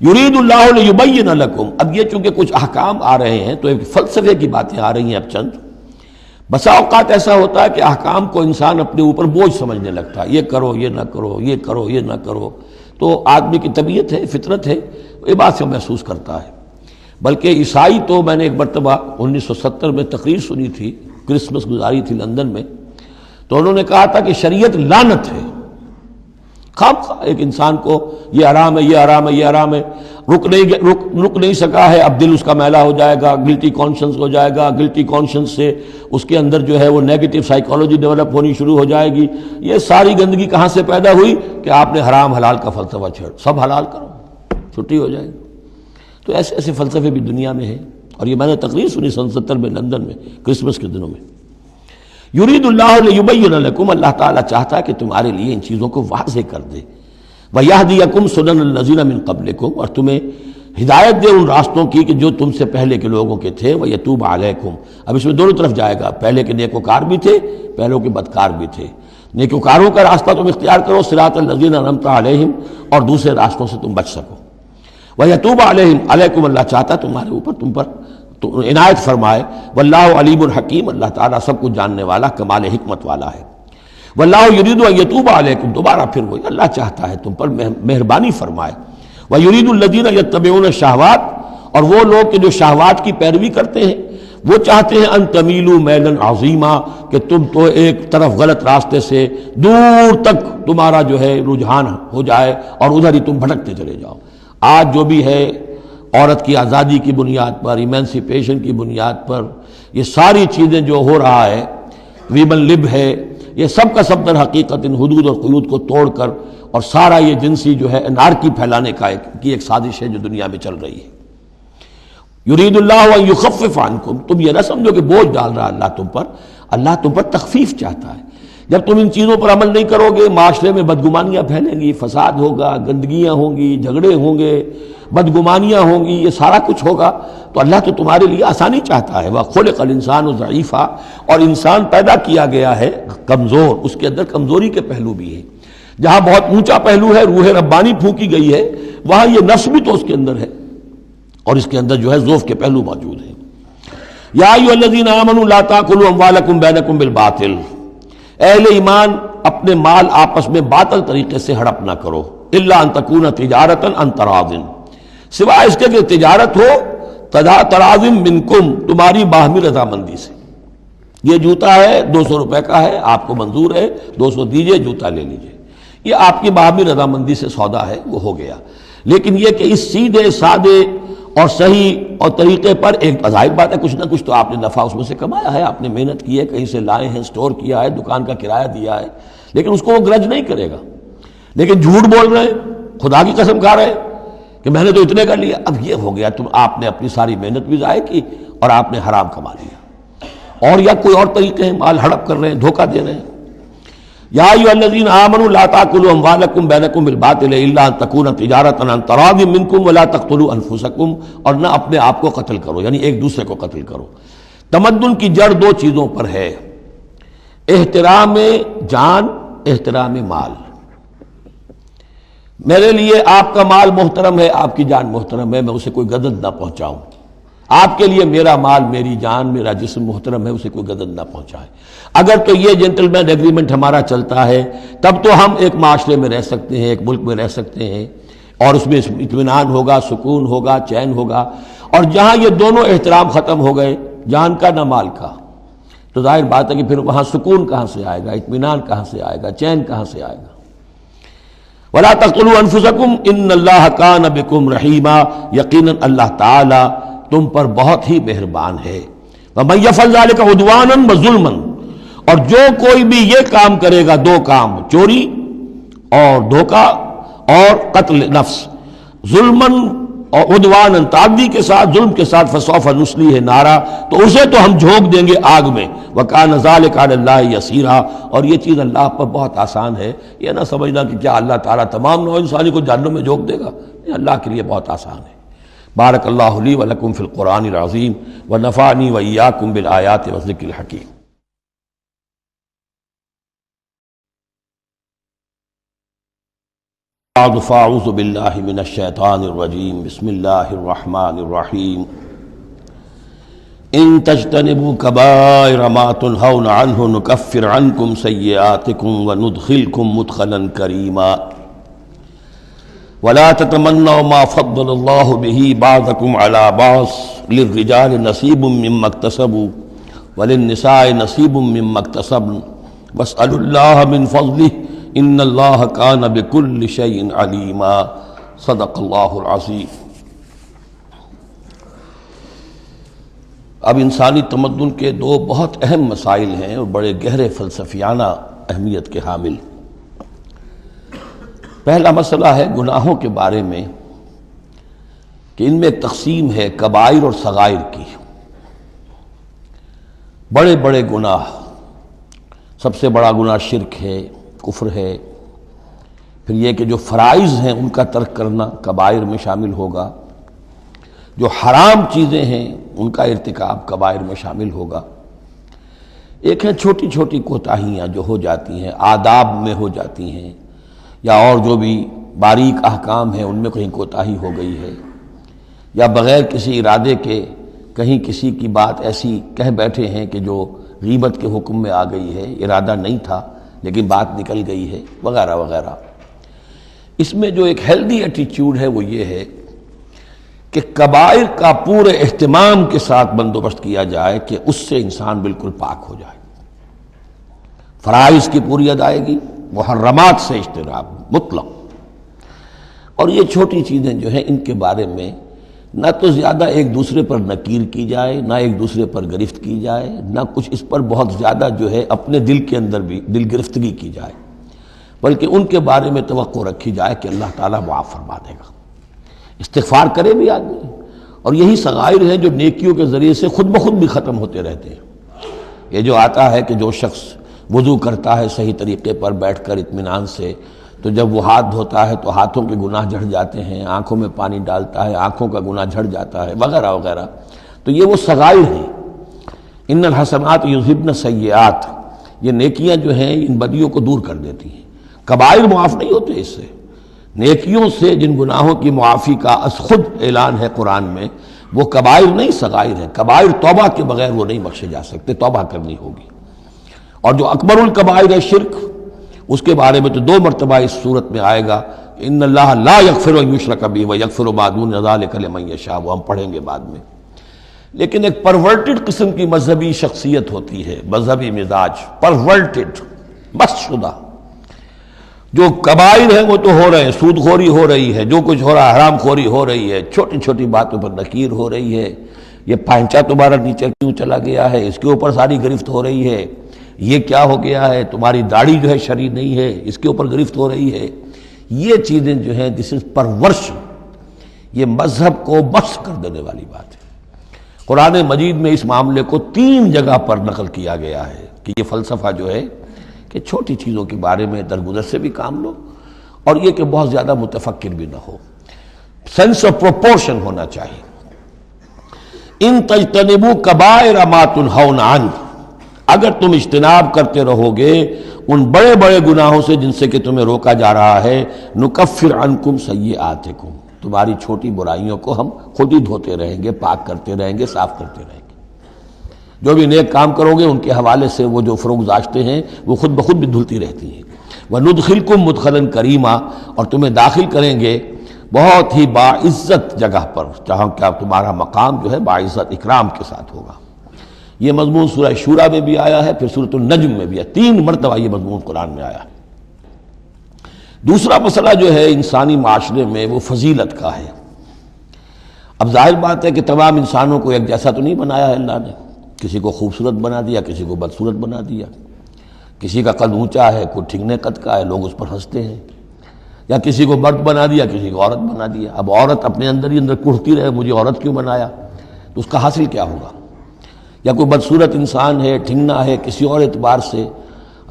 یرید اللہ لیبین لکم، اب یہ چونکہ کچھ احکام آ رہے ہیں تو ایک فلسفے کی باتیں آ رہی ہیں اب چند. بسا اوقات ایسا ہوتا ہے کہ احکام کو انسان اپنے اوپر بوجھ سمجھنے لگتا ہے، یہ کرو یہ نہ کرو، یہ کرو یہ نہ کرو. تو آدمی کی طبیعت ہے، فطرت ہے، یہ بات سے محسوس کرتا ہے. بلکہ عیسائی تو میں نے ایک مرتبہ 1970 میں تقریر سنی تھی، کرسمس گزاری تھی لندن میں، تو انہوں نے کہا تھا کہ شریعت لعنت ہے. خواہ ایک انسان کو یہ حرام ہے، یہ حرام ہے، یہ حرام ہے، رک نہیں سکا ہے، اب دل اس کا میلا ہو جائے گا، گلٹی کانشنس ہو جائے گا، گلٹی کانشنس سے اس کے اندر جو ہے وہ نیگیٹو سائیکالوجی ڈیولپ ہونی شروع ہو جائے گی. یہ ساری گندگی کہاں سے پیدا ہوئی کہ آپ نے حرام حلال کا فلسفہ چھیڑ، سب حلال کرو چھٹی ہو جائے گی. تو ایسے ایسے فلسفے بھی دنیا میں ہیں، اور یہ میں نے تقریر سنی 1970 میں لندن میں کرسمس کے دنوں میں. یرید اللہ لیبین لکم، اللہ تعالیٰ چاہتا ہے کہ تمہارے لیے ان چیزوں کو واضح کر دے. وَیَہْدِیَکُمْ سُنَنَ الَّذِینَ مِن قَبْلِکُم، اور تمہیں ہدایت دے ان راستوں کی کہ جو تم سے پہلے کے لوگوں کے تھے. وَیَتُوبَ عَلَیکُم، اب اس میں دونوں طرف جائے گا، پہلے کے نیکوکار بھی تھے، پہلوں کے بدکار بھی تھے. نیکوکاروں کا راستہ تم اختیار کرو، صراط الذین انعمت علیہم، اور دوسرے راستوں سے تم بچ سکو. وَیَتُوبَ عَلَیکُم، اللہ چاہتا ہے تمہارے اوپر، تم پر عنایت فرمائے. واللہ علیم الحکیم، اللہ تعالیٰ سب کچھ جاننے والا، کمال حکمت والا ہے. واللہ یرید ان یتوب علیکم، دوبارہ پھر وہی، اللہ چاہتا ہے تم پر مہربانی فرمائے. ویرید الذین یتبعون الشہوات، اور وہ لوگ کہ جو شہوات کی پیروی کرتے ہیں وہ چاہتے ہیں ان تمیلوا میلا عظیما، کہ تم تو ایک طرف غلط راستے سے دور تک تمہارا جو ہے رجحان ہو جائے اور ادھر ہی تم بھٹکتے چلے جاؤ. آج جو بھی ہے عورت کی آزادی کی بنیاد پر، ایمانسیپیشن کی بنیاد پر، یہ ساری چیزیں جو ہو رہا ہے، ویمن لب ہے، یہ سب کا سب در حقیقت ان حدود اور قیود کو توڑ کر، اور سارا یہ جنسی جو ہے انارکی پھیلانے کی ایک سازش ہے جو دنیا میں چل رہی ہے. یرید اللہ ان یخفف عنکم، تم یہ نہ سمجھو کہ بوجھ ڈال رہا اللہ تم پر، اللہ تم پر تخفیف چاہتا ہے. جب تم ان چیزوں پر عمل نہیں کرو گے، معاشرے میں بدگمانیاں پھیلیں گی، فساد ہوگا، گندگیاں ہوں گی، جھگڑے ہوں گے، بدگمانیاں ہوں گی، یہ سارا کچھ ہوگا. تو اللہ تو تمہارے لیے آسانی چاہتا ہے. وَخُلِقَ الْإِنسَانُ ضَعِيفًا، اور انسان پیدا کیا گیا ہے کمزور، اس کے اندر کمزوری کے پہلو بھی ہیں. جہاں بہت اونچا پہلو ہے، روح ربانی پھونکی گئی ہے، وہاں یہ نفس بھی تو اس کے اندر ہے، اور اس کے اندر جو ہے ضعف کے پہلو موجود ہیں. یا ایھا الذین آمنوا لا تاکلوا اموالکم بینکم بالباطل، اہل ایمان اپنے مال آپس میں باطل طریقے سے ہڑپ نہ کرو. الا ان تکون تجارتا عن تراض، سوائے اس کے کہ تجارت ہو تراض منکم، تمہاری باہمی رضامندی سے. یہ جوتا ہے 200 روپے کا ہے، آپ کو منظور ہے 200 دیجئے، جوتا لے لیجئے، یہ آپ کی باہمی رضامندی سے سودا ہے، وہ ہو گیا. لیکن یہ کہ اس سیدھے سادے اور صحیح اور طریقے پر، ایک ظاہر بات ہے کچھ نہ کچھ تو آپ نے نفع اس میں سے کمایا ہے، آپ نے محنت کی ہے، کہیں سے لائے ہیں، سٹور کیا ہے، دکان کا کرایہ دیا ہے، لیکن اس کو وہ گرج نہیں کرے گا. لیکن جھوٹ بول رہے ہیں، خدا کی قسم کھا رہے ہیں کہ میں نے تو اتنے کر لیا، اب یہ ہو گیا، تم آپ نے اپنی ساری محنت بھی ضائع کی اور آپ نے حرام کما لیا. اور یا کوئی اور طریقے ہیں، مال ہڑپ کر رہے ہیں، دھوکہ دے رہے ہیں. یا ایھا الذین آمنوا لا تاکلوا اموالکم بینکم بالباطل الا ان تکون تجارتا عن تراض منکم ولا تقتلوا انفسکم، اور نہ اپنے آپ کو قتل کرو، یعنی ایک دوسرے کو قتل کرو. تمدن کی جڑ دو چیزوں پر ہے، احترام جان، احترام مال. میرے لیے آپ کا مال محترم ہے، آپ کی جان محترم ہے، میں اسے کوئی گدن نہ پہنچاؤں. آپ کے لیے میرا مال، میری جان، میرا جسم محترم ہے، اسے کوئی گدن نہ پہنچائے. اگر تو یہ جنٹلمین ایگریمنٹ ہمارا چلتا ہے تب تو ہم ایک معاشرے میں رہ سکتے ہیں، ایک ملک میں رہ سکتے ہیں، اور اس میں اطمینان ہوگا، سکون ہوگا، چین ہوگا. اور جہاں یہ دونوں احترام ختم ہو گئے، جان کا نہ مال کا، تو ظاہر بات ہے کہ پھر وہاں سکون کہاں سے آئے گا، اطمینان کہاں سے آئے گا، چین کہاں سے آئے گا. وَلَا تَقْتُلُوا أَنفُسَكُمْ إِنَّ اللَّهَ كَانَ بِكُمْ رَحِيمًا، یقیناً اللہ تعالی تم پر بہت ہی مہربان ہے. وَمَن يَفْعَلْ ذَلِكَ عُدْوَانًا وَظُلْمًا، اور جو کوئی بھی یہ کام کرے گا، دو کام، چوری اور دھوکہ اور قتل نفس، ظلمًا اور عدوانًا، تعدی کے ساتھ، ظلم کے ساتھ، فَسَوْفَ نُصْلِيهِ نَارًا، تو اسے تو ہم جھونک دیں گے آگ میں. وَكَانَ ذَلِكَ عَلَى اللَّهِ يَسِيرًا، اور یہ چیز اللہ پر بہت آسان ہے. یہ نہ سمجھنا کہ کیا اللہ تعالیٰ تمام نوع انسانی کو جہنم میں جھونک دے گا، یہ اللہ کے لیے بہت آسان ہے. بارک اللہ لی ولکم فی القرآن العظیم ونفعنی وإیاکم بالآیات والذکر الحکیم. بعد فاعوذ باللہ من الشیطان الرجیم بسم اللہ الرحمن الرحیم ان تجتنبوا کبائر ما تنہون عنہ نکفر عنکم سیئاتکم وندخلکم مدخلا کریما ولا تتمنوا ما فضل اللہ به بعضکم علی بعض للرجال نصیب مما اکتسبوا وللنساء نصیب مما اکتسبن واسألوا اللہ من فضلہ ان اللہ کان بکل شیء علیما صدق اللہ العظیم۔ اب انسانی تمدن کے دو بہت اہم مسائل ہیں اور بڑے گہرے فلسفیانہ اہمیت کے حامل۔ پہلا مسئلہ ہے گناہوں کے بارے میں کہ ان میں تقسیم ہے کبائر اور صغائر کی۔ بڑے بڑے گناہ، سب سے بڑا گناہ شرک ہے، کفر ہے، پھر یہ کہ جو فرائض ہیں ان کا ترک کرنا کبائر میں شامل ہوگا، جو حرام چیزیں ہیں ان کا ارتکاب کبائر میں شامل ہوگا۔ ایک ہے چھوٹی چھوٹی کوتاہیاں جو ہو جاتی ہیں، آداب میں ہو جاتی ہیں، یا اور جو بھی باریک احکام ہیں ان میں کہیں کوتاہی ہو گئی ہے، یا بغیر کسی ارادے کے کہیں کسی کی بات ایسی کہہ بیٹھے ہیں کہ جو غیبت کے حکم میں آ گئی ہے، ارادہ نہیں تھا لیکن بات نکل گئی ہے، وغیرہ وغیرہ۔ اس میں جو ایک ہیلدی ایٹیچیوڈ ہے وہ یہ ہے کہ کبائر کا پورے اہتمام کے ساتھ بندوبست کیا جائے کہ اس سے انسان بالکل پاک ہو جائے۔ فرائض کی پوری ادائیگی، محرمات سے اجتناب مطلق۔ اور یہ چھوٹی چیزیں جو ہیں ان کے بارے میں نہ تو زیادہ ایک دوسرے پر نکیر کی جائے، نہ ایک دوسرے پر گرفت کی جائے، نہ کچھ اس پر بہت زیادہ جو ہے اپنے دل کے اندر بھی دل گرفتگی کی جائے، بلکہ ان کے بارے میں توقع رکھی جائے کہ اللہ تعالیٰ معاف فرما دے گا۔ استغفار کرے بھی آدمی، اور یہی صغائر ہیں جو نیکیوں کے ذریعے سے خود بخود بھی ختم ہوتے رہتے ہیں۔ یہ جو آتا ہے کہ جو شخص وضو کرتا ہے صحیح طریقے پر بیٹھ کر اطمینان سے، تو جب وہ ہاتھ دھوتا ہے تو ہاتھوں کے گناہ جھڑ جاتے ہیں، آنکھوں میں پانی ڈالتا ہے آنکھوں کا گناہ جھڑ جاتا ہے، وغیرہ وغیرہ۔ تو یہ وہ صغائر ہیں۔ ان الحسنات یذہبن السیئات، یہ نیکیاں جو ہیں ان بدیوں کو دور کر دیتی ہیں۔ کبائر معاف نہیں ہوتے اس سے۔ نیکیوں سے جن گناہوں کی معافی کا از خود اعلان ہے قرآن میں، وہ کبائر نہیں صغائر ہیں۔ کبائر توبہ کے بغیر وہ نہیں بخشے جا سکتے، توبہ کرنی ہوگی۔ اور جو اکبر الکبائر ہے شرک، اس کے بارے میں تو دو مرتبہ اس صورت میں آئے گا، ان اللہ لا یغفر ان یشرک بہ ویغفر ما دون ذلک لمن یشاء، وہ ہم پڑھیں گے بعد میں۔ لیکن ایک پرورٹڈ قسم کی مذہبی شخصیت ہوتی ہے، مذہبی مزاج، پرورٹڈ، مست شدہ۔ جو کبائر ہیں وہ تو ہو رہے ہیں، سود خوری ہو رہی ہے، جو کچھ ہو رہا ہے حرام خوری ہو رہی ہے، چھوٹی چھوٹی باتوں پر نکیر ہو رہی ہے، یہ پائنچا تمہارا نیچے کیوں چلا گیا ہے، اس کے اوپر ساری گرفت ہو رہی ہے، یہ کیا ہو گیا ہے، تمہاری داڑھی جو ہے شرعی نہیں ہے، اس کے اوپر گرفت ہو رہی ہے۔ یہ چیزیں جو ہیں دس از پرورش، یہ مذہب کو مست کر دینے والی بات ہے۔ قرآن مجید میں اس معاملے کو 3 جگہ پر نقل کیا گیا ہے کہ یہ فلسفہ جو ہے کہ چھوٹی چیزوں کے بارے میں درگزر سے بھی کام لو، اور یہ کہ بہت زیادہ متفکر بھی نہ ہو، سینس آف پروپورشن ہونا چاہیے۔ ان تجتنبوا کبائر ما تنہون عنہ، اگر تم اجتناب کرتے رہو گے ان بڑے بڑے گناہوں سے جن سے کہ تمہیں روکا جا رہا ہے، نکفر عنکم سیئاتکم، تمہاری چھوٹی برائیوں کو ہم خود ہی دھوتے رہیں گے، پاک کرتے رہیں گے، صاف کرتے رہیں گے۔ جو بھی نیک کام کرو گے ان کے حوالے سے وہ جو فروغ گزاشتے ہیں وہ خود بخود بھی دھلتی رہتی ہیں۔ وندخلکم مدخلا کریما، اور تمہیں داخل کریں گے بہت ہی باعزت جگہ پر، جہاں کہ تمہارا مقام جو ہے باعزت اکرام کے ساتھ ہوگا۔ یہ مضمون سورہ شورا میں بھی آیا ہے، پھر سورۃ النجم میں بھی ہے، 3 مرتبہ یہ مضمون قرآن میں آیا ہے۔ دوسرا مسئلہ جو ہے انسانی معاشرے میں وہ فضیلت کا ہے۔ اب ظاہر بات ہے کہ تمام انسانوں کو ایک جیسا تو نہیں بنایا ہے اللہ نے، کسی کو خوبصورت بنا دیا، کسی کو بدصورت بنا دیا، کسی کا قد اونچا ہے، کوئی ٹھگنے قد کا ہے، لوگ اس پر ہنستے ہیں، یا کسی کو مرد بنا دیا، کسی کو عورت بنا دیا۔ اب عورت اپنے اندر ہی اندر کڑھتی رہے مجھے عورت کیوں بنایا، تو اس کا حاصل کیا ہوگا؟ یا کوئی بدصورت انسان ہے، ٹھنگنا ہے کسی اور اعتبار سے،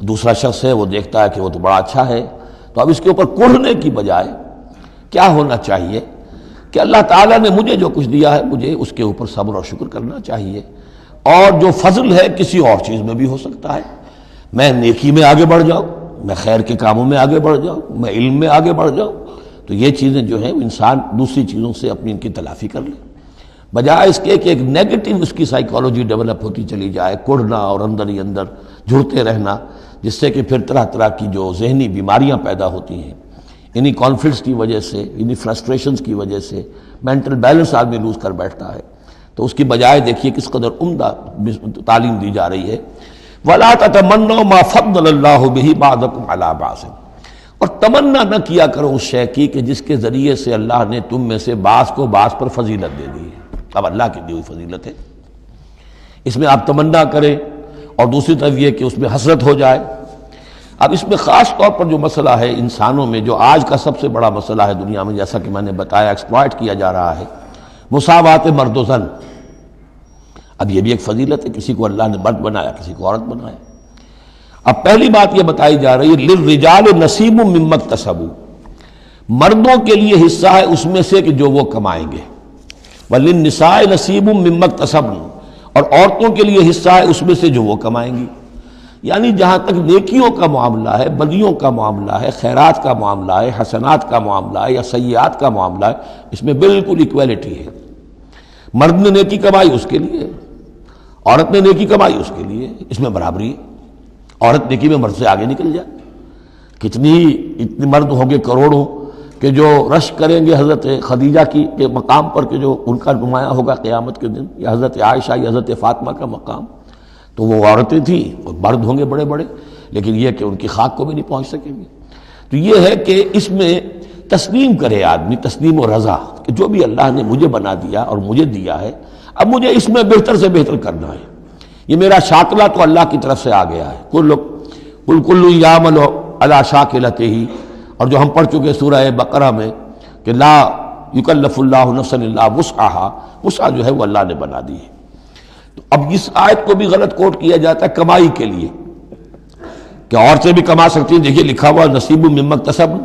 دوسرا شخص ہے وہ دیکھتا ہے کہ وہ تو بڑا اچھا ہے، تو اب اس کے اوپر کڑھنے کی بجائے کیا ہونا چاہیے کہ اللہ تعالیٰ نے مجھے جو کچھ دیا ہے مجھے اس کے اوپر صبر اور شکر کرنا چاہیے، اور جو فضل ہے کسی اور چیز میں بھی ہو سکتا ہے، میں نیکی میں آگے بڑھ جاؤں، میں خیر کے کاموں میں آگے بڑھ جاؤں، میں علم میں آگے بڑھ جاؤں، تو یہ چیزیں جو ہیں انسان دوسری چیزوں سے اپنی ان کی تلافی کر لے، بجائے اس کے کہ ایک نیگیٹو اس کی سائیکالوجی ڈیولپ ہوتی چلی جائے، کڑنا اور اندر ہی اندر جھڑتے رہنا، جس سے کہ پھر طرح طرح کی جو ذہنی بیماریاں پیدا ہوتی ہیں انہی کانفلکٹس کی وجہ سے، انہی فرسٹریشنز کی وجہ سے مینٹل بیلنس آدمی لوز کر بیٹھتا ہے۔ تو اس کی بجائے دیکھیے کس قدر عمدہ تعلیم دی جا رہی ہے، وَلَا تَتَمَنَّوْا مَا فَضَّلَ اللَّهُ بِهِ بَعْضَكُمْ عَلَىٰ بَعْضٍ، اور تمنا نہ کیا کرو اس شے کی کہ جس کے ذریعے سے اللہ نے تم میں سے بعض کو بعض پر فضیلت دے دی ہے۔ اب اللہ کی دی ہوئی فضیلت ہے، اس میں آپ تمنا کریں، اور دوسری طرف یہ کہ اس میں حسرت ہو جائے۔ اب اس میں خاص طور پر جو مسئلہ ہے انسانوں میں، جو آج کا سب سے بڑا مسئلہ ہے دنیا میں، جیسا کہ میں نے بتایا ایکسپلائٹ کیا جا رہا ہے، مساوات مرد و زن۔ اب یہ بھی ایک فضیلت ہے، کسی کو اللہ نے مرد بنایا، کسی کو عورت بنایا۔ اب پہلی بات یہ بتائی جا رہی ہے للرجال نصیب مما اکتسبوا، مردوں کے لیے حصہ ہے اس میں سے کہ جو وہ کمائیں گے، وللنساء نصیب مما اکتسبن، اور عورتوں کے لیے حصہ ہے اس میں سے جو وہ کمائیں گی۔ یعنی جہاں تک نیکیوں کا معاملہ ہے، بدیوں کا معاملہ ہے، خیرات کا معاملہ ہے، حسنات کا معاملہ ہے یا سیئات کا معاملہ ہے، اس میں بالکل ایکویلٹی ہے۔ مرد نے نیکی کمائی اس کے لیے، عورت نے نیکی کمائی اس کے لیے، اس میں برابری ہے۔ عورت نیکی میں مرد سے آگے نکل جائے، اتنے مرد ہوں گے کروڑوں کہ جو رش کریں گے حضرت خدیجہ کی کے مقام پر، کہ جو ان کا نمایاں ہوگا قیامت کے دن، یا حضرت عائشہ یا حضرت فاطمہ کا مقام، تو وہ عورتیں تھیں اور مرد ہوں گے بڑے بڑے، لیکن یہ کہ ان کی خاک کو بھی نہیں پہنچ سکیں گے۔ تو یہ ہے کہ اس میں تسلیم کرے آدمی، تسلیم و رضا، کہ جو بھی اللہ نے مجھے بنا دیا اور مجھے دیا ہے، اب مجھے اس میں بہتر سے بہتر کرنا ہے۔ یہ میرا شاکلہ تو اللہ کی طرف سے آ گیا ہے، کل یعمل علی شاکلتہ، اور جو ہم پڑھ چکے سورہ بقرہ میں کہ لا یکلف اللہ نفسا الا وسعہا، وسع جو ہے وہ اللہ نے بنا دی ہے۔ تو اب اس آیت کو بھی غلط کوٹ کیا جاتا ہے کمائی کے لیے، کہ عورتیں بھی کما سکتی ہیں، دیکھیے لکھا ہوا نصیب مما اکتسبن،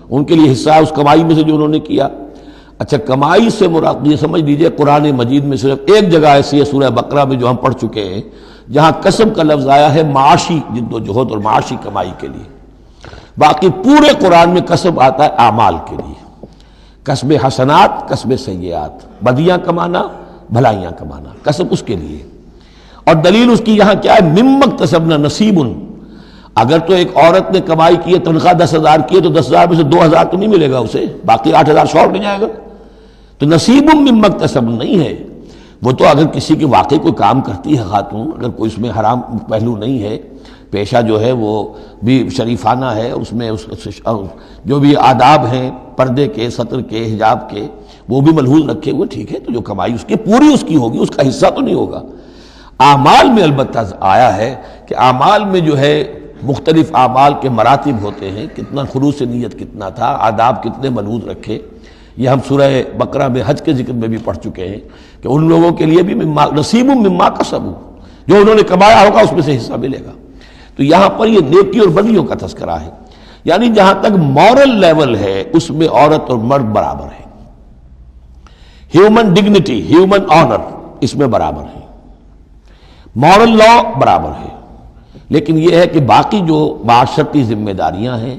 ان کے لیے حصہ ہے اس کمائی میں سے جو انہوں نے کیا۔ اچھا، کمائی سے مراد یہ سمجھ لیجئے قرآن مجید میں صرف ایک جگہ ایسی ہے سورہ بقرہ میں جو ہم پڑھ چکے ہیں، جہاں کسب کا لفظ آیا ہے معاشی جد و جہد اور معاشی کمائی کے لیے۔ باقی پورے قرآن میں کسب آتا ہے اعمال کے لیے، کسب حسنات، کسب سیئات، بدیاں کمانا، بھلائیاں کمانا، کسب اس کے لیے۔ اور دلیل اس کی یہاں کیا ہے، مما اکتسبنا نصیب۔ اگر تو ایک عورت نے کمائی کی ہے، تنخواہ 10,000 کی ہے، تو 10,000 میں سے 2,000 تو نہیں ملے گا اسے، باقی 8,000 شارٹ نہیں جائے گا۔ تو نصیب مما اکتسبن نہیں ہے وہ، تو اگر کسی کے واقعی کوئی کام کرتی ہے خاتون، اگر کوئی اس میں حرام پہلو نہیں ہے، پیشہ جو ہے وہ بھی شریفانہ ہے، اس میں جو بھی آداب ہیں پردے کے، سطر کے، حجاب کے، وہ بھی ملحوظ رکھے ہوئے، ٹھیک ہے، تو جو کمائی اس کی پوری اس کی ہوگی، اس کا حصہ تو نہیں ہوگا۔ اعمال میں البتہ آیا ہے کہ اعمال میں جو ہے مختلف اعمال کے مراتب ہوتے ہیں، کتنا خلوص نیت کتنا تھا، آداب کتنے ملحوظ رکھے، یہ ہم سورہ بقرہ میں حج کے ذکر میں بھی پڑھ چکے ہیں کہ ان لوگوں کے لیے بھی نصیب مما کسبوا، جو انہوں نے کمایا ہوگا اس میں سے حصہ ملے گا۔ تو یہاں پر یہ نیکی اور بدیوں کا تذکرہ ہے، یعنی جہاں تک مورل لیول ہے اس میں عورت اور مرد برابر ہیں، ہیومن ڈگنیٹی، ہیومن آنر اس میں برابر ہے، مورل لا برابر ہے۔ لیکن یہ ہے کہ باقی جو معاشرتی ذمہ داریاں ہیں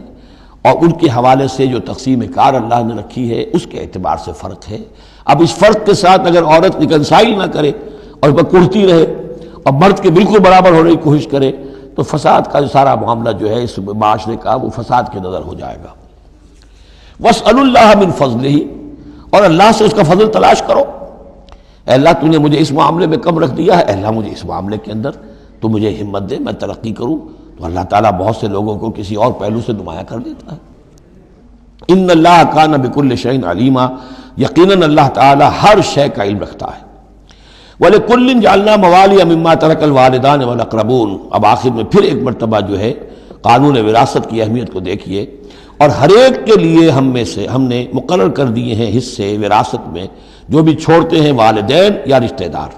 اور ان کے حوالے سے جو تقسیم کار اللہ نے رکھی ہے، اس کے اعتبار سے فرق ہے۔ اب اس فرق کے ساتھ اگر عورت ریکنسائل نہ کرے اور وہ کڑتی رہے اور مرد کے بالکل برابر ہونے کی کوشش کرے، تو فساد کا جو سارا معاملہ جو ہے اس معاشرے کا، وہ فساد کے نظر ہو جائے گا۔ وَاسْأَلُوا اللَّهَ مِنْ فَضْلِهِ، اور اللہ سے اس کا فضل تلاش کرو۔ اے اللہ تو نے مجھے اس معاملے میں کم رکھ دیا ہے، اے اللہ مجھے اس معاملے کے اندر تو مجھے ہمت دے، میں ترقی کروں۔ تو اللہ تعالیٰ بہت سے لوگوں کو کسی اور پہلو سے نمایاں کر دیتا ہے۔ ان اللہ کان بکل شیء علیما، یقیناً اللہ تعالیٰ ہر شے کا علم رکھتا ہے۔ وَلِكُلٍّ جَعَلْنَا مَوَالِيَ مِمَّا تَرَكَ الْوَالِدَانِ وَالْأَقْرَبُونَ، اب آخر میں پھر ایک مرتبہ جو ہے قانون وراثت کی اہمیت کو دیکھیے، اور ہر ایک کے لیے ہم نے مقرر کر دیے ہیں حصے وراثت میں جو بھی چھوڑتے ہیں والدین یا رشتہ دار۔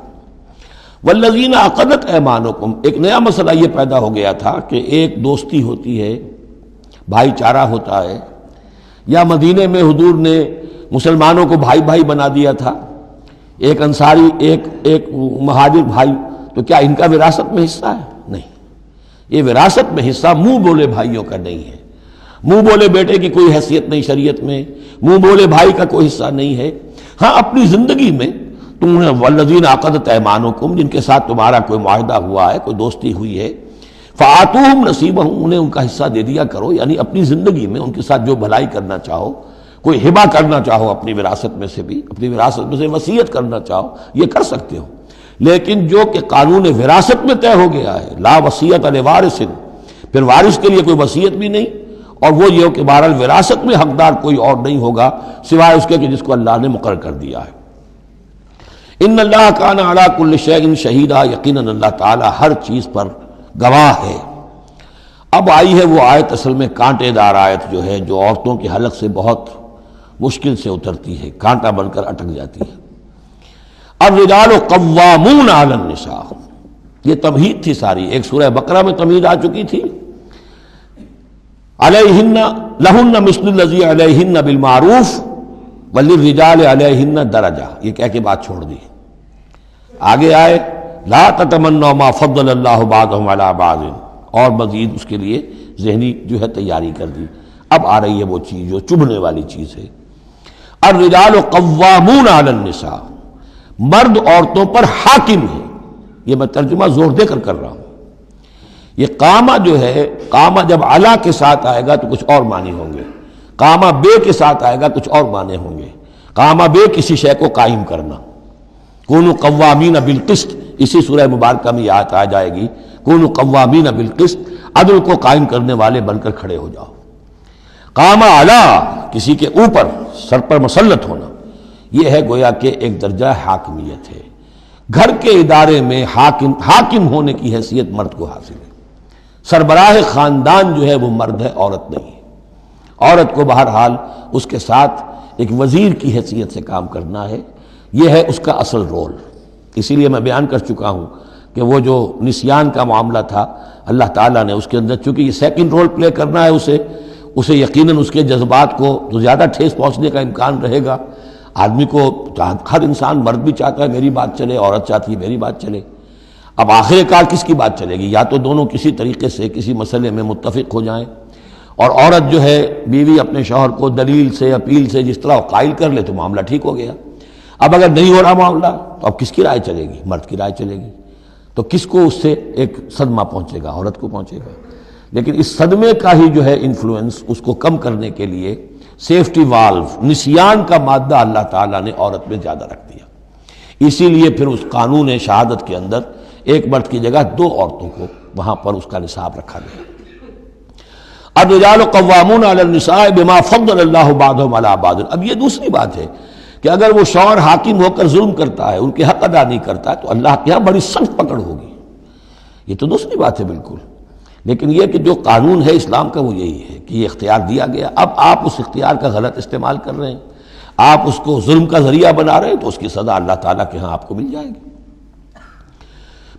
والذین عقدت ایمانکم، ایک نیا مسئلہ یہ پیدا ہو گیا تھا کہ ایک دوستی ہوتی ہے، بھائی چارہ ہوتا ہے، یا مدینے میں حضور نے مسلمانوں کو بھائی بھائی بنا دیا تھا، ایک انصاری ایک مہاجر بھائی، تو کیا ان کا وراثت میں حصہ ہے؟ نہیں، یہ وراثت میں حصہ منہ بولے بھائیوں کا نہیں ہے، منہ بولے بیٹے کی کوئی حیثیت نہیں شریعت میں، منہ بولے بھائی کا کوئی حصہ نہیں ہے۔ ہاں اپنی زندگی میں تم نے والذین عقدت ایمانکم، جن کے ساتھ تمہارا کوئی معاہدہ ہوا ہے، کوئی دوستی ہوئی ہے، فآتوہم نصیبہم، انہیں ان کا حصہ دے دیا کرو، یعنی اپنی زندگی میں ان کے ساتھ جو بھلائی کرنا چاہو، کوئی ہبہ کرنا چاہو اپنی وراثت میں سے بھی، اپنی وراثت میں سے وصیت کرنا چاہو، یہ کر سکتے ہو۔ لیکن جو کہ قانون وراثت میں طے ہو گیا ہے، لا وصیت لوارث، پھر وارث کے لیے کوئی وصیت بھی نہیں، اور وہ یہ کہ بہرحال وراثت میں حقدار کوئی اور نہیں ہوگا سوائے اس کے کہ جس کو اللہ نے مقرر کر دیا ہے۔ ان اللہ کان علی کل شیء شہیدا، یقیناً اللہ تعالیٰ ہر چیز پر گواہ ہے۔ اب آئی ہے وہ آیت، اصل میں کانٹے دار آیت جو ہے، جو عورتوں کی حلق سے بہت مشکل سے اترتی ہے، کانٹا بن کر اٹک جاتی ہے۔ الرجال قوامون علی النساء، یہ تمہید تھی ساری، ایک سورہ بقرہ میں تمہید آ چکی تھی، علیہن لہن مثل الذی علیہن بالمعروف وللرجال علیہن درجہ، یہ کہہ کے بات چھوڑ دی۔ آگے آئے لا تتمنوا ما فضل اللہ بعضهم علی بعض، اور مزید اس کے لیے ذہنی جو ہے تیاری کر دی۔ اب آ رہی ہے وہ چیز جو چبھنے والی چیز ہے۔ الرجال قوامون علی النساء، مرد عورتوں پر حاکم ہے۔ یہ میں ترجمہ زور دے کر رہا ہوں۔ یہ قامہ جو ہے، قامہ جب علا کے ساتھ آئے گا تو کچھ اور معنی ہوں گے، قامہ بے کے ساتھ آئے گا کچھ اور معنی ہوں گے۔ قامہ بے کسی شے کو قائم کرنا، کونوا قوامین بالقسط، اسی سورہ مبارکہ میں یہ آیت آ جائے گی، کونوا قوامین بالقسط، عدل کو قائم کرنے والے بن کر کھڑے ہو جاؤ۔ قامہ علا، کسی کے اوپر، سر پر مسلط ہونا، یہ ہے گویا کہ ایک درجہ حاکمیت ہے۔ گھر کے ادارے میں حاکم ہونے کی حیثیت مرد کو حاصل ہے۔ سربراہ خاندان جو ہے وہ مرد ہے، عورت نہیں ہے۔ عورت کو بہرحال اس کے ساتھ ایک وزیر کی حیثیت سے کام کرنا ہے، یہ ہے اس کا اصل رول۔ اسی لیے میں بیان کر چکا ہوں کہ وہ جو نسیان کا معاملہ تھا، اللہ تعالیٰ نے اس کے اندر چونکہ یہ سیکنڈ رول پلے کرنا ہے اسے یقیناً اس کے جذبات کو تو زیادہ ٹھیس پہنچنے کا امکان رہے گا۔ آدمی کو، ہر انسان، مرد بھی چاہتا ہے میری بات چلے، عورت چاہتی ہے میری بات چلے۔ اب آخر کار کس کی بات چلے گی؟ یا تو دونوں کسی طریقے سے کسی مسئلے میں متفق ہو جائیں، اور عورت جو ہے بیوی اپنے شوہر کو دلیل سے، اپیل سے جس طرح قائل کر لے تو معاملہ ٹھیک ہو گیا۔ اب اگر نہیں ہو رہا معاملہ تو اب کس کی رائے چلے گی؟ مرد کی رائے چلے گی۔ تو کس کو اس سے ایک صدمہ پہنچے گا؟ عورت کو پہنچے گا۔ لیکن اس صدمے کا ہی جو ہے انفلوئنس، اس کو کم کرنے کے لیے سیفٹی والو، نسیان کا مادہ اللہ تعالیٰ نے عورت میں زیادہ رکھ دیا۔ اسی لیے پھر اس قانون شہادت کے اندر ایک مرد کی جگہ 2 عورتوں کو وہاں پر اس کا نصاب رکھا گیا۔ الرجال قوامون علی النساء بما فضل اللہ بعضهم علی بعض۔ اب یہ دوسری بات ہے کہ اگر وہ شوہر حاکم ہو کر ظلم کرتا ہے، ان کے حق ادا نہیں کرتا ہے، تو اللہ کے یہاں بڑی سخت پکڑ ہوگی۔ یہ تو دوسری بات ہے بالکل۔ لیکن یہ کہ جو قانون ہے اسلام کا وہ یہی ہے کہ یہ اختیار دیا گیا، اب آپ اس اختیار کا غلط استعمال کر رہے ہیں، آپ اس کو ظلم کا ذریعہ بنا رہے ہیں، تو اس کی سزا اللہ تعالیٰ کے ہاں آپ کو مل جائے گی۔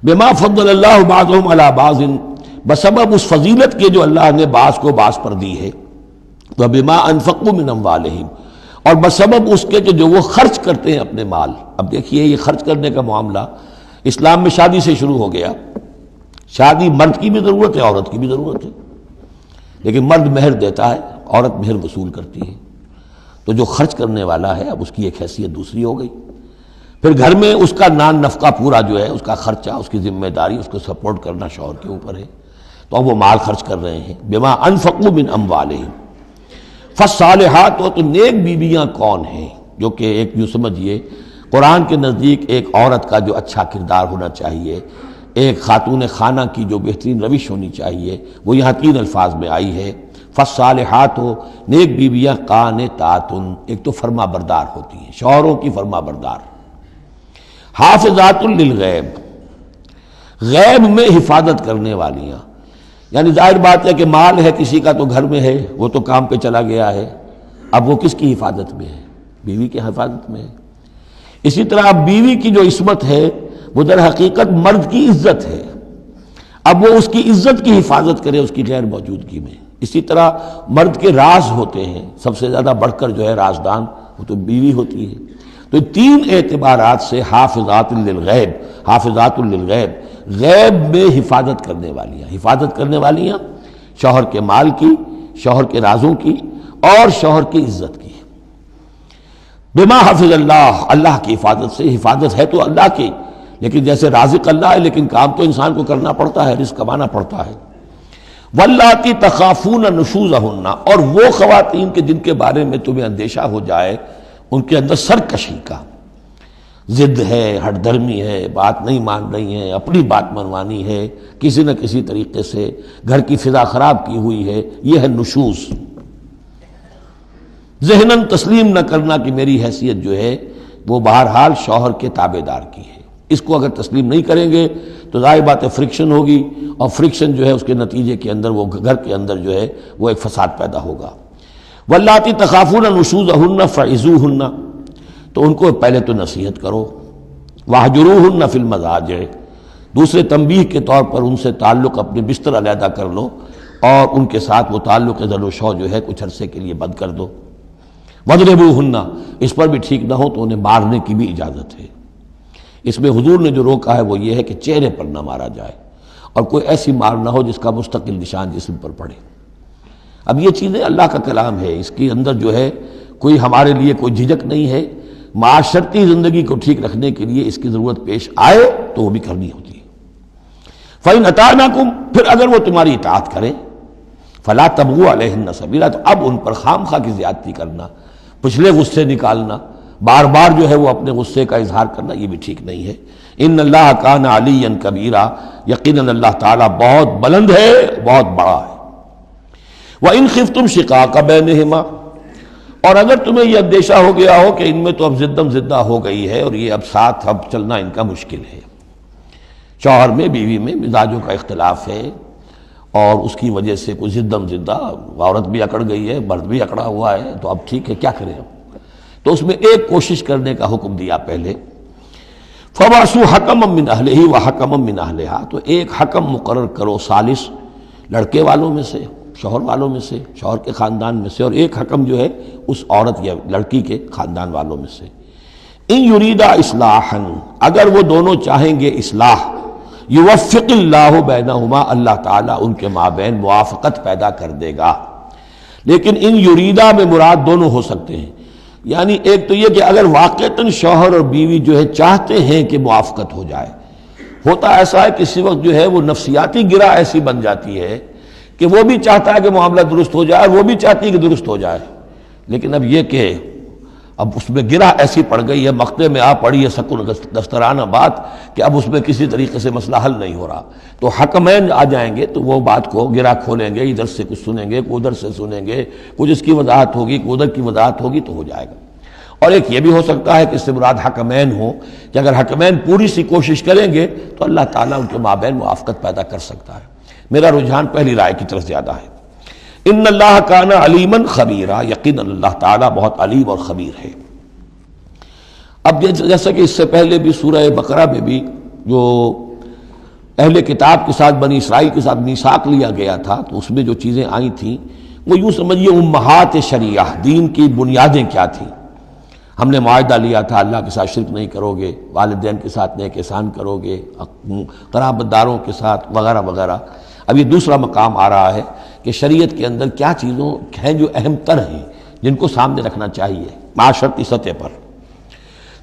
بما فضل اللہ بعضهم علی بعض، بسبب اس فضیلت کے جو اللہ نے بعض کو بعض پر دی ہے، تو بما انفقوا من اموالہم، اور بسبب اس کے کہ جو وہ خرچ کرتے ہیں اپنے مال۔ اب دیکھیے یہ خرچ کرنے کا معاملہ اسلام میں شادی سے شروع ہو گیا۔ شادی مرد کی بھی ضرورت ہے، عورت کی بھی ضرورت ہے، لیکن مرد مہر دیتا ہے، عورت مہر وصول کرتی ہے۔ تو جو خرچ کرنے والا ہے اب اس کی ایک حیثیت دوسری ہو گئی۔ پھر گھر میں اس کا نان نفقہ پورا جو ہے، اس کا خرچہ، اس کی ذمہ داری، اس کو سپورٹ کرنا شوہر کے اوپر ہے، تو اب وہ مال خرچ کر رہے ہیں۔ بما انفقوا من اموالہم، فالصالحات، تو نیک بیویاں کون ہیں؟ جو کہ ایک یوں سمجھیے قرآن کے نزدیک ایک عورت کا جو اچھا کردار ہونا چاہیے، ایک خاتون خانہ کی جو بہترین روش ہونی چاہیے، وہ یہاں 3 الفاظ میں آئی ہے۔ فالصالحات، نیک بیویاں، قانتات، ایک تو فرما بردار ہوتی ہیں، شوہروں کی فرما بردار۔ حافظات للغیب، غیب میں حفاظت کرنے والیاں، یعنی ظاہر بات ہے کہ مال ہے کسی کا تو گھر میں ہے، وہ تو کام پہ چلا گیا ہے، اب وہ کس کی حفاظت میں ہے؟ بیوی کی حفاظت میں ہے۔ اسی طرح اب بیوی کی جو عصمت ہے وہ در حقیقت مرد کی عزت ہے، اب وہ اس کی عزت کی حفاظت کرے اس کی غیر موجودگی میں۔ اسی طرح مرد کے راز ہوتے ہیں، سب سے زیادہ بڑھ کر جو ہے رازدان وہ تو بیوی ہوتی ہے۔ تو 3 اعتبارات سے حافظات للغیب، حافظات للغیب، غیب میں حفاظت کرنے والیاں، حفاظت کرنے والیاں شوہر کے مال کی، شوہر کے رازوں کی اور شوہر کی عزت کی۔ بما حفظ اللہ، اللہ کی حفاظت سے، حفاظت ہے تو اللہ کی، لیکن جیسے رازق اللہ ہے لیکن کام تو انسان کو کرنا پڑتا ہے، رزق کمانا پڑتا ہے۔ واللاتی تخافون نشوزہن، اور وہ خواتین کے جن کے بارے میں تمہیں اندیشہ ہو جائے ان کے اندر سرکشی کا، ضد ہے، ہٹ دھرمی ہے، بات نہیں مان رہی ہیں، اپنی بات منوانی ہے، کسی نہ کسی طریقے سے گھر کی فضا خراب کی ہوئی ہے، یہ ہے نشوز۔ ذہناً تسلیم نہ کرنا کہ میری حیثیت جو ہے وہ بہرحال شوہر کے تابع دار کی ہے، اس کو اگر تسلیم نہیں کریں گے تو ظاہر بات ہے فرکشن ہوگی، اور فرکشن جو ہے اس کے نتیجے کے اندر وہ گھر کے اندر جو ہے وہ ایک فساد پیدا ہوگا۔ واللاتی تخافون نشوزہن فعظوہن، تو ان کو پہلے تو نصیحت کرو، واہجروہن فی المضاجع، دوسرے تنبیہ کے طور پر ان سے تعلق اپنے بستر علیحدہ کر لو اور ان کے ساتھ وہ تعلق زن و شو جو ہے کچھ عرصے کے لیے بند کر دو۔ وَاضْرِبُوهُنَّ، اس پر بھی ٹھیک نہ ہو تو انہیں مارنے کی بھی اجازت ہے۔ اس میں حضور نے جو روکا ہے وہ یہ ہے کہ چہرے پر نہ مارا جائے، اور کوئی ایسی مار نہ ہو جس کا مستقل نشان جسم پر پڑے۔ اب یہ چیزیں اللہ کا کلام ہے، اس کے اندر جو ہے کوئی ہمارے لیے کوئی جھجک نہیں ہے، معاشرتی زندگی کو ٹھیک رکھنے کے لیے اس کی ضرورت پیش آئے تو وہ بھی کرنی ہوتی ہے۔ فَإِنْ أَطَعْنَكُمْ، پھر اگر وہ تمہاری اطاعت کریں، فَلَا تَبْغُوا عَلَيْهِنَّ سَبِيلًا، تو اب ان پر خام خواہ کی زیادتی کرنا، پچھلے غصے نکالنا، بار بار جو ہے وہ اپنے غصے کا اظہار کرنا، یہ بھی ٹھیک نہیں ہے۔ ان اللہ کان علیٰ کبیرا، یقیناً اللہ تعالیٰ بہت بلند ہے، بہت بڑا ہے۔ وَإِنْ خِفْتُمْ شِقَاقَ بَيْنِهِمَا، اور اگر تمہیں یہ اندیشہ ہو گیا ہو کہ ان میں تو اب زدم زدہ ہو گئی ہے اور یہ اب ساتھ اب چلنا ان کا مشکل ہے، شوہر میں بیوی میں مزاجوں کا اختلاف ہے اور اس کی وجہ سے کوئی زدم زدہ، عورت بھی اکڑ گئی ہے، مرد بھی اکڑا ہوا ہے، تو اب ٹھیک ہے کیا کریں ہم؟ تو اس میں ایک کوشش کرنے کا حکم دیا پہلے، فَبَعْثُوا حَكَمًا مِّنْ أَهْلِهِ وَحَكَمًا مِّنْ أَهْلِهَا، تو ایک حکم مقرر کرو ثالث، لڑکے والوں میں سے، شوہر والوں میں سے، شوہر کے خاندان میں سے، اور ایک حکم جو ہے اس عورت یا لڑکی کے خاندان والوں میں سے۔ ان یریدا اصلاحا، اگر وہ دونوں چاہیں گے اصلاح، یوفق اللہ بینہما، اللہ تعالیٰ ان کے مابین موافقت پیدا کر دے گا۔ لیکن ان یریدا میں مراد دونوں ہو سکتے ہیں، یعنی ایک تو یہ کہ اگر واقعتاً شوہر اور بیوی جو ہے چاہتے ہیں کہ موافقت ہو جائے، ہوتا ایسا ہے کسی وقت جو ہے وہ نفسیاتی گرہ ایسی بن جاتی ہے کہ وہ بھی چاہتا ہے کہ معاملہ درست ہو جائے اور وہ بھی چاہتی ہے کہ درست ہو جائے، لیکن اب یہ کہ اب اس میں گرہ ایسی پڑ گئی ہے، مقطع میں آ پڑی ہے سکون دسترانہ بات، کہ اب اس میں کسی طریقے سے مسئلہ حل نہیں ہو رہا، تو حکمین آ جائیں گے تو وہ بات کو گرہ کھولیں گے، ادھر سے کچھ سنیں گے، ادھر سے سنیں گے، کچھ اس کی وضاحت ہوگی، ادھر کی وضاحت ہوگی تو ہو جائے گا۔ اور ایک یہ بھی ہو سکتا ہے کہ اس سے مراد حکمین ہو، کہ اگر حکمین پوری سی کوشش کریں گے تو اللہ تعالیٰ ان کے مابین موافقت پیدا کر سکتا ہے۔ میرا رجحان پہلی رائے کی طرف زیادہ ہے۔ ان اللہ کان علیما خبیرا، یقیناً اللہ تعالیٰ بہت علیم اور خبیر ہے۔ اب جیسا کہ اس سے پہلے بھی سورہ بقرہ میں بھی جو اہل کتاب کے ساتھ بنی اسرائیل کے ساتھ میثاق لیا گیا تھا، تو اس میں جو چیزیں آئی تھیں وہ یوں سمجھیے امہات شریعہ، دین کی بنیادیں کیا تھیں۔ ہم نے معاہدہ لیا تھا اللہ کے ساتھ شرک نہیں کرو گے، والدین کے ساتھ نیک احسان کرو گے، قرابت داروں کے ساتھ وغیرہ وغیرہ۔ اب یہ دوسرا مقام آ رہا ہے کہ شریعت کے اندر کیا چیزوں ہیں جو اہم تر ہیں، جن کو سامنے رکھنا چاہیے معاشرتی سطح پر۔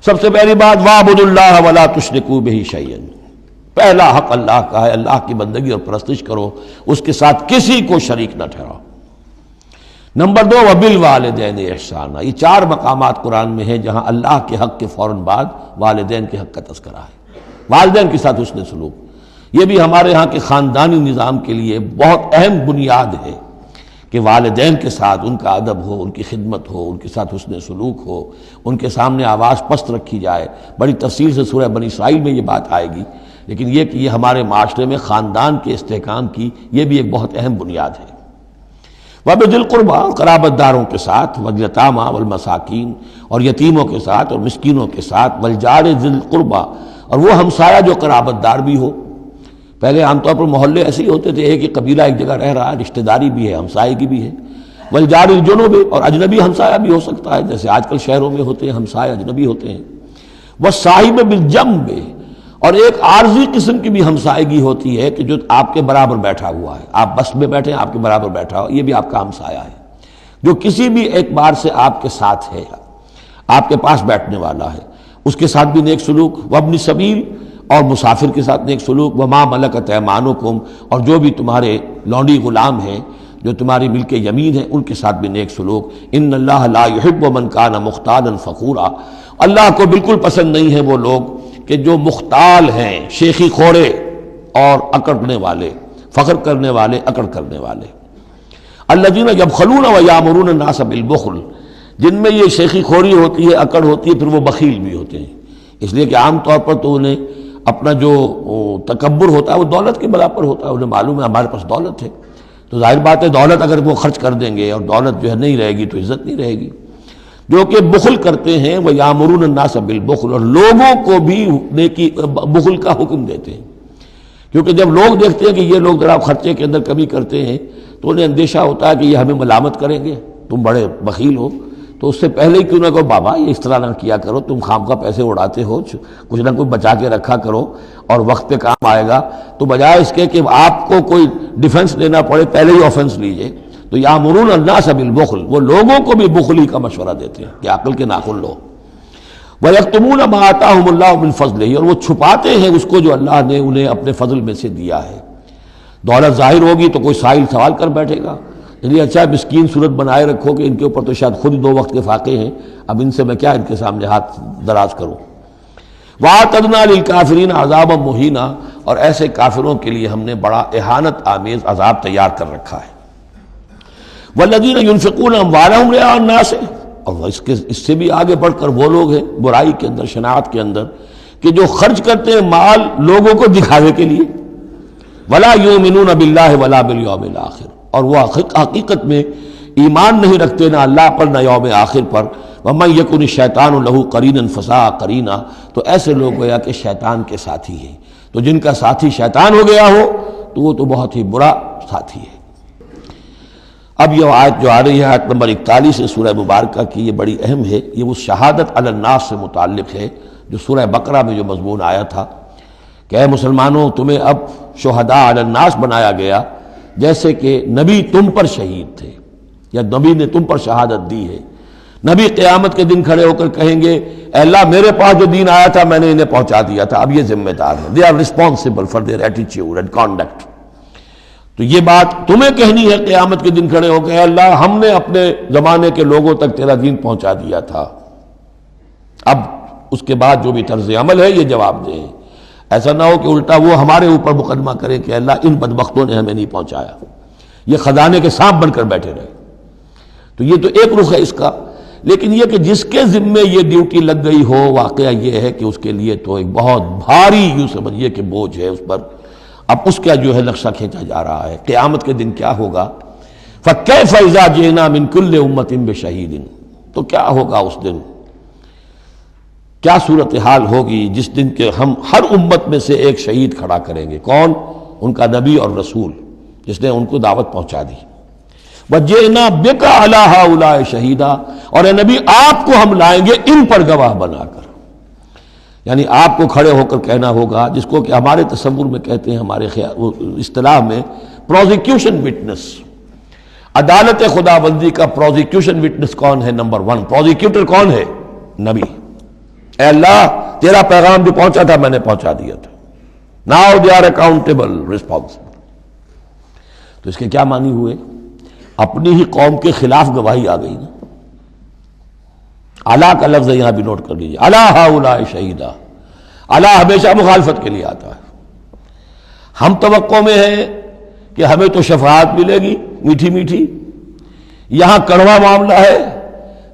سب سے پہلی بات، وَاعْبُدُوا اللَّهَ وَلَا تُشْرِكُوا بِهِ شَيْئًا، پہلا حق اللہ کا ہے، اللہ کی بندگی اور پرستش کرو، اس کے ساتھ کسی کو شریک نہ ٹھہراؤ۔ نمبر 2، وَبِالْوَالِدَيْنِ احسانا، یہ 4 مقامات قرآن میں ہیں جہاں اللہ کے حق کے فوراً بعد والدین کے حق کا تذکرہ ہے۔ والدین کے ساتھ حسن سلوک، یہ بھی ہمارے ہاں کے خاندانی نظام کے لیے بہت اہم بنیاد ہے کہ والدین کے ساتھ ان کا ادب ہو، ان کی خدمت ہو، ان کے ساتھ حسن سلوک ہو، ان کے سامنے آواز پست رکھی جائے۔ بڑی تفصیل سے سورہ بنی اسرائیل میں یہ بات آئے گی، لیکن یہ کہ یہ ہمارے معاشرے میں خاندان کے استحکام کی یہ بھی ایک بہت اہم بنیاد ہے۔ وَبِذِي الْقُرْبَىٰ، قرابت داروں کے ساتھ، وَالْيَتَامَىٰ وَالْمَسَاكِينِ، اور یتیموں کے ساتھ اور مسکینوں کے ساتھ، وَالْجَارِ ذِي الْقُرْبَىٰ، اور وہ ہمسایہ جو قرابت دار بھی ہو۔ پہلے عام طور پر محلے ایسے ہی ہوتے تھے، ایک ہی قبیلہ ایک جگہ رہ رہا ہے، رشتہ داری بھی ہے، ہمسائے کی بھی ہے۔ وَالْجَارِ الْجُنُبِ، اور اجنبی ہمسایہ بھی ہو سکتا ہے، جیسے آج کل شہروں میں ہوتے ہیں ہمسائے اجنبی ہوتے ہیں۔ وَالصَّاحِبِ بِالْجَنبِ، اور ایک عارضی قسم کی بھی ہمسائیگی ہوتی ہے کہ جو آپ کے برابر بیٹھا ہوا ہے، آپ بس میں بیٹھے ہیں، آپ کے برابر بیٹھا ہوا، یہ بھی آپ کا ہمسایہ ہے، جو کسی بھی اعتبار سے آپ کے ساتھ ہے، آپ کے پاس بیٹھنے والا ہے، اس کے ساتھ بھی نیک سلوک، وابن سبیل، اور مسافر کے ساتھ نیک سلوک، وما ملکت ایمانکم، اور جو بھی تمہارے لونڈی غلام ہیں جو تمہاری ملک یمین ہیں ان کے ساتھ بھی نیک سلوک۔ ان اللہ لا یحب من کان مختالا فخورا، اللہ کو بالکل پسند نہیں ہے وہ لوگ کہ جو مختال ہیں، شیخی خوڑے اور اکڑنے والے، فخر کرنے والے، اکڑ کرنے والے۔ الذین یبخلون ویامرون الناس بالبخل، جن میں یہ شیخی خوری ہوتی ہے، اکڑ ہوتی ہے، پھر وہ بخیل بھی ہوتے ہیں، اس لیے کہ عام طور پر تو انہیں اپنا جو تکبر ہوتا ہے وہ دولت کے برابر ہوتا ہے، انہیں معلوم ہے ہمارے پاس دولت ہے، تو ظاہر بات ہے دولت اگر وہ خرچ کر دیں گے اور دولت جو ہے نہیں رہے گی تو عزت نہیں رہے گی۔ جو کہ بخل کرتے ہیں وہ یامرون الناس بالبخل، اور لوگوں کو بھی نیکی بخل کا حکم دیتے ہیں، کیونکہ جب لوگ دیکھتے ہیں کہ یہ لوگ ذرا خرچے کے اندر کمی کرتے ہیں تو انہیں اندیشہ ہوتا ہے کہ یہ ہمیں ملامت کریں گے، تم بڑے بخیل ہو، تو اس سے پہلے ہی کیوں نہ کہو بابا یہ اس طرح نہ کیا کرو، تم خام کا پیسے اڑاتے ہو، کچھ نہ کچھ بچا کے رکھا کرو اور وقت پہ کام آئے گا، تو بجائے اس کے کہ آپ کو کوئی ڈیفنس لینا پڑے پہلے ہی آفنس لیجئے۔ تو یامرون الناس بالبخل، وہ لوگوں کو بھی بخلی کا مشورہ دیتے ہیں کہ عقل کے ناخن لو۔ وَيَكْتُمُونَ مَا آتَاهُمُ اللَّهُ مِنْ فَضْلِهِ، اور وہ چھپاتے ہیں اس کو جو اللہ نے انہیں اپنے فضل میں سے دیا ہے۔ دولت ظاہر ہوگی تو کوئی سائل سوال کر بیٹھے گا، یعنی اچھا مسکین صورت بنائے رکھو کہ ان کے اوپر تو شاید خود 2 وقت کے فاقے ہیں، اب ان سے میں کیا ان کے سامنے ہاتھ دراز کروں۔ وَأَعْتَدْنَا لِلْكَافِرِينَ عَذَابًا مُهِينًا، اور ایسے کافروں کے لیے ہم نے بڑا اہانت آمیز عذاب تیار کر رکھا ہے۔ وَالَّذِينَ يُنْفِقُونَ أَمْوَالَهُمْ رِئَاءَ النَّاسِ، اور اس سے بھی آگے بڑھ کر وہ لوگ ہیں برائی کے اندر، شناعت کے اندر، کہ جو خرچ کرتے ہیں مال لوگوں کو دکھاوے کے لیے۔ وَلَا يُؤْمِنُونَ بِاللَّهِ وَلَا بِالْيَوْمِ الْآخِرِ، اور وہ حقیقت میں ایمان نہیں رکھتے نہ اللہ پر نہ یوم آخر پر۔ وَمَن يَكُنِ الشَّيْطَانُ لَهُ قَرِينًا فَسَاءَ قَرِينًا، تو ایسے لوگ گویا کہ شیطان کے ساتھی ہیں، تو جن کا ساتھی شیطان ہو گیا ہو تو وہ تو بہت ہی برا ساتھی ہے۔ اب یہ آیت جو آ رہی ہے، آیت نمبر 41 سورہ مبارکہ کی، یہ بڑی اہم ہے، یہ وہ شہادت علی الناس سے متعلق ہے جو سورہ بقرہ میں جو مضمون آیا تھا کہ اے مسلمانوں تمہیں اب شہداء علی الناس بنایا گیا، جیسے کہ نبی تم پر شہید تھے یا نبی نے تم پر شہادت دی ہے۔ نبی قیامت کے دن کھڑے ہو کر کہیں گے اے اللہ میرے پاس جو دین آیا تھا میں نے انہیں پہنچا دیا تھا، اب یہ ذمہ دار ہیں، they are responsible for their attitude and conduct. تو یہ بات تمہیں کہنی ہے قیامت کے دن کھڑے ہو کے، اے اللہ ہم نے اپنے زمانے کے لوگوں تک تیرا دین پہنچا دیا تھا، اب اس کے بعد جو بھی طرز عمل ہے یہ جواب دیں۔ ایسا نہ ہو کہ الٹا وہ ہمارے اوپر مقدمہ کرے کہ اللہ ان بدبختوں نے ہمیں نہیں پہنچایا، یہ خزانے کے سانپ بن کر بیٹھے رہے۔ تو یہ تو ایک رخ ہے اس کا، لیکن یہ کہ جس کے ذمے یہ ڈیوٹی لگ گئی ہو، واقعہ یہ ہے کہ اس کے لیے تو ایک بہت بھاری یوں سمجھیے کہ بوجھ ہے اس پر۔ اب اس کا جو ہے نقشہ کھینچا جا رہا ہے قیامت کے دن کیا ہوگا۔ فَكَيْفَ إِذَا جِئْنَا مِن كُلِّ أُمَّةٍ بِشَهِيدٍ، تو کیا ہوگا اس دن، کیا صورتحال ہوگی جس دن کہ ہم ہر امت میں سے ایک شہید کھڑا کریں گے۔ کون؟ ان کا نبی اور رسول جس نے ان کو دعوت پہنچا دی۔ وَجِئْنَا بِكَ عَلَىٰ هَٰؤُلَاءِ شَهِيدًا، اور اے نبی آپ کو ہم لائیں گے ان پر گواہ بنا کر، یعنی آپ کو کھڑے ہو کر کہنا ہوگا، جس کو کہ ہمارے تصور میں کہتے ہیں، ہمارے اصطلاح میں پروزیکیوشن وٹنس۔ عدالت خدا بندی کا پروزیکیوشن وٹنس کون ہے؟ نمبر 1 پروزیکیوٹر کون ہے؟ نبی۔ اے اللہ تیرا پیغام جو پہنچا تھا میں نے پہنچا دیا تھا، now they are accountable responsible. تو اس کے کیا معنی ہوئے؟ اپنی ہی قوم کے خلاف گواہی آ گئی نا۔ علا کا لفظ یہاں بھی نوٹ کر لیجیے، علا ہؤلاء شہیدا، علا ہمیشہ مخالفت کے لیے آتا ہے۔ ہم توقع میں ہیں کہ ہمیں تو شفاعت ملے گی میٹھی میٹھی، یہاں کڑوا معاملہ ہے۔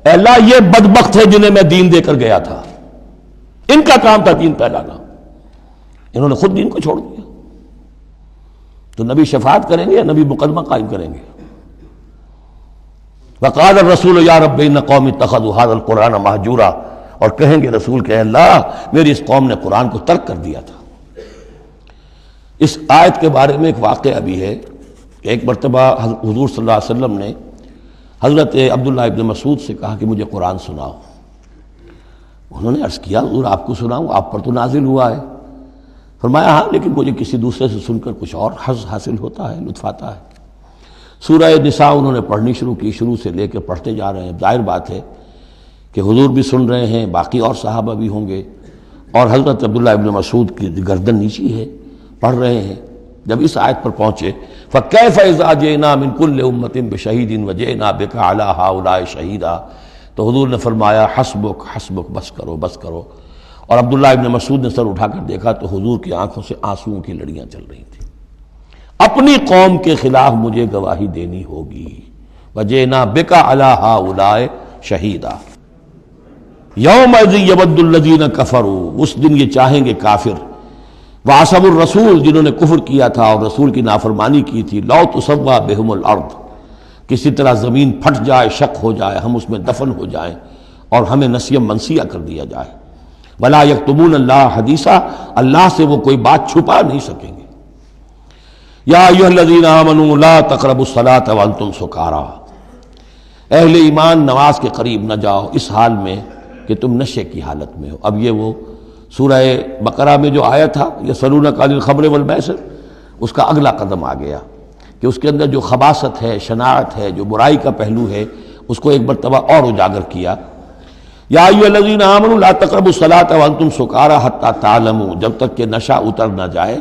اے اللہ یہ بدبخت ہے جنہیں میں دین دے کر گیا تھا، ان کا کام تھا دین پھیلانا، انہوں نے خود دین کو چھوڑ دیا۔ تو نبی شفاعت کریں گے یا نبی مقدمہ قائم کریں گے؟ وقال الرسول یا رب ان قوم اتخذوا هذا القرآن مہجورا، اور کہیں گے رسول کہ اللہ میری اس قوم نے قرآن کو ترک کر دیا تھا۔ اس آیت کے بارے میں ایک واقعہ بھی ہے کہ ایک مرتبہ حضور صلی اللہ علیہ وسلم نے حضرت عبداللہ ابن مسعود سے کہا کہ مجھے قرآن سناؤ۔ انہوں نے عرض کیا حضور آپ کو سناؤں، آپ پر تو نازل ہوا ہے۔ فرمایا ہاں لیکن مجھے کسی دوسرے سے سن کر کچھ اور حظ حاصل ہوتا ہے، لطف آتا ہے۔ سورہ نساء انہوں نے پڑھنی شروع کی، شروع سے لے کے پڑھتے جا رہے ہیں۔ ظاہر بات ہے کہ حضور بھی سن رہے ہیں، باقی اور صحابہ بھی ہوں گے، اور حضرت عبداللہ ابن مسعود کی گردن نیچی ہے، پڑھ رہے ہیں۔ جب اس آیت پر پہنچے فَكَيْفَ إِذَا جِئْنَا مِن كُلِّ أُمَّةٍ بِشَهِيدٍ وَجِئْنَا بِكَ عَلَىٰ هَٰؤُلَاءِ شَهِيدًا، تو حضور نے فرمایا حسبک حسبک، بس کرو بس کرو۔ اور عبداللہ ابن مسعود نے سر اٹھا کر دیکھا تو حضور کی آنکھوں سے آنسوؤں کی لڑیاں چل رہی تھیں۔ اپنی قوم کے خلاف مجھے گواہی دینی ہوگی، وَجِئْنَا بِكَ عَلَىٰ هَٰؤُلَاءِ شَهِيدًا۔ یومئذ یود الذین کفروا، اس دن یہ چاہیں گے کافر، وعصموا الرسول، جنہوں نے کفر کیا تھا اور رسول کی نافرمانی کی تھی، لو تسویٰ بہم الارض، کسی طرح زمین پھٹ جائے، شق ہو جائے، ہم اس میں دفن ہو جائیں اور ہمیں نسیم منسیہ کر دیا جائے۔ ولا یکتمون اللہ حدیثا، اللہ سے وہ کوئی بات چھپا نہیں سکیں گے۔ یا ایھا الذین آمنوا لا تقربوا الصلاۃ وانتم سکارا، اہل ایمان نماز کے قریب نہ جاؤ اس حال میں کہ تم نشے کی حالت میں ہو۔ اب یہ وہ سورہ بقرہ میں جو آیا تھا یسألونک عن الخمر والمیسر، اس کا اگلا قدم آ گیا کہ اس کے اندر جو خباثت ہے، شناعت ہے، جو برائی کا پہلو ہے، اس کو ایک مرتبہ اور اجاگر کیا۔ یا ایھا الذین آمنوا لا تقربوا الصلاۃ وانتم سکارا حتی تعلموا، جب تک کہ نشہ اتر نہ جائے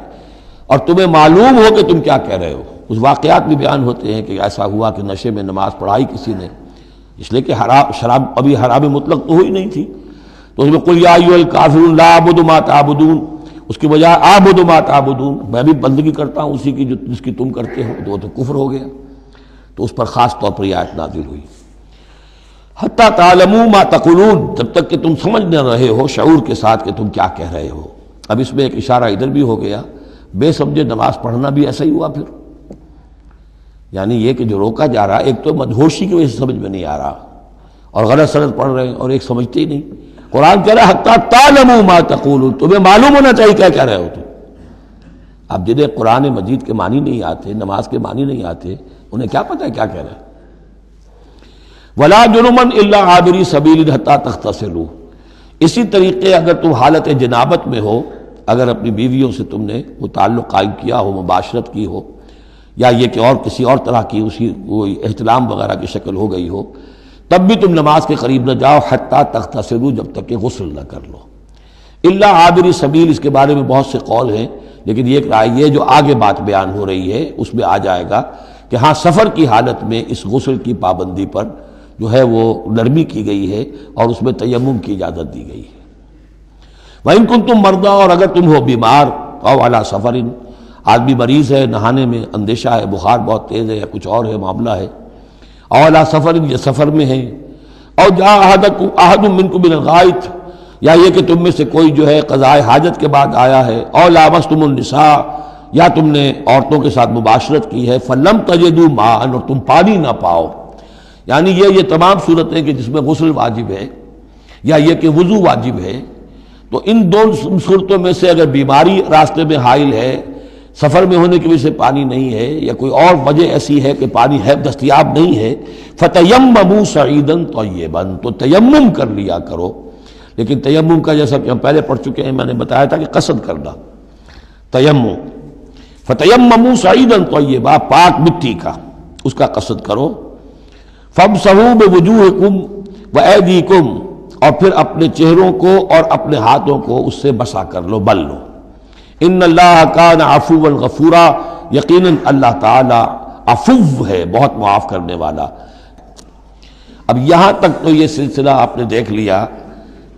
اور تمہیں معلوم ہو کہ تم کیا کہہ رہے ہو۔ اس واقعات بھی بیان ہوتے ہیں کہ ایسا ہوا کہ نشے میں نماز پڑھائی کسی نے، اس لیے کہ شراب ابھی حرام مطلق تو ہوئی نہیں تھی، تو اس میں قل یا ایھا الکافرون لا اعبد ما تعبدون، اس کی بجائے اعبد ما تعبدون، میں بھی بندگی کرتا ہوں اسی کی جس کی تم کرتے ہو، تو وہ تو کفر ہو گیا۔ تو اس پر خاص طور پر یہ آیت نازل ہوئی، حتی تعلموا ما تقولون، جب تک کہ تم سمجھ نہ رہے ہو شعور کے ساتھ کہ تم کیا کہہ رہے ہو۔ اب اس میں ایک اشارہ ادھر بھی ہو گیا، بے سمجھے نماز پڑھنا بھی ایسا ہی ہوا پھر، یعنی یہ کہ جو روکا جا رہا ہے، ایک تو مدہوشی کی وجہ سے سمجھ میں نہیں آ رہا اور غلط سلط پڑھ رہے ہیں، اور ایک سمجھتے ہی نہیں۔ قرآن کہہ رہا ہے حتی تعلموا ما تقولون، تمہیں معلوم ہونا چاہیے کیا کہہ رہے ہو تم۔ اب جنہیں قرآن مجید کے معنی نہیں آتے، نماز کے معنی نہیں آتے، انہیں کیا پتہ ہے کیا کہہ رہے ہیں۔ ولا جنبا الا عابری سبیل حتی تغتسلوا، اسی طریقے اگر تم حالت جنابت میں ہو، اگر اپنی بیویوں سے تم نے وہ تعلق قائم کیا ہو، مباشرت کی ہو، یا یہ کہ اور کسی اور طرح کی اسی وہ احتلام وغیرہ کی شکل ہو گئی ہو، تب بھی تم نماز کے قریب نہ جاؤ حتی تغتسلوا، جب تک کہ غسل نہ کر لو۔ الا عابری سبیل، اس کے بارے میں بہت سے قول ہیں، لیکن یہ رائے یہ جو آگے بات بیان ہو رہی ہے اس میں آ جائے گا کہ ہاں سفر کی حالت میں اس غسل کی پابندی پر جو ہے وہ نرمی کی گئی ہے اور اس میں تیمم کی اجازت دی گئی ہے۔ وَإِن كُنتُم مَرْضَىٰ، اور اگر تم ہو بیمار، أَوْ عَلَىٰ سَفَرٍ، آدمی مریض ہے، نہانے میں اندیشہ ہے، بخار بہت تیز ہے یا کچھ اور ہے معاملہ ہے، أَوْ عَلَىٰ سَفَرٍ، یہ سفر میں ہے، أَوْ جَاءَ أَحَدٌ مِّنكُم مِّنَ الْغَائِطِ، یا یہ کہ تم میں سے کوئی جو ہے قضاء حاجت کے بعد آیا ہے، أَوْ لَامَسْتُمُ النِّسَاءَ، یا تم نے عورتوں کے ساتھ مباشرت کی ہے، فَلَمْ تَجِدُوا مَاءً، اور تم پانی نہ پاؤ، یعنی یہ تمام صورتیں کہ جس میں غسل واجب ہے یا یہ کہ وضو واجب ہے، تو ان دو صورتوں میں سے اگر بیماری راستے میں حائل ہے، سفر میں ہونے کی وجہ سے پانی نہیں ہے، یا کوئی اور وجہ ایسی ہے کہ پانی ہے دستیاب نہیں ہے، فَتَيَمَّمُوا صَعِيدًا طَيِّبًا، تو تیمم کر لیا کرو۔ لیکن تیمم کا جیسا کہ ہم پہلے پڑھ چکے ہیں، میں نے بتایا تھا کہ قصد کرنا تیمم، فَتَيَمَّمُوا صَعِيدًا طَيِّبًا، پاک مٹی کا اس کا قصد کرو، فَامْسَحُوا بِوُجُوهِكُمْ وَأَيْدِيكُمْ، اور پھر اپنے چہروں کو اور اپنے ہاتھوں کو اس سے بسا کر لو، بل لو۔ ان اللہ کان عفوا غفورا، یقیناً اللہ تعالی عفو ہے، بہت معاف کرنے والا۔ اب یہاں تک تو یہ سلسلہ آپ نے دیکھ لیا،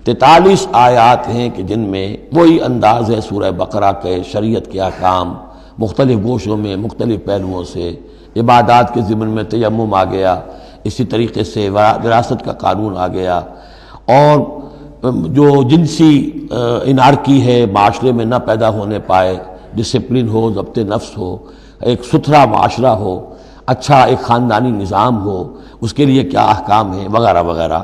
43 آیات ہیں کہ جن میں وہی انداز ہے سورہ بقرہ کے، شریعت کے احکام مختلف گوشوں میں مختلف پہلوؤں سے، عبادات کے ضمن میں تیمم آ گیا، اسی طریقے سے وراثت کا قانون آ گیا، اور جو جنسی انارکی ہے معاشرے میں نہ پیدا ہونے پائے، ڈسپلن ہو، ضبط نفس ہو، ایک ستھرا معاشرہ ہو، اچھا ایک خاندانی نظام ہو، اس کے لیے کیا احکام ہیں وغیرہ وغیرہ۔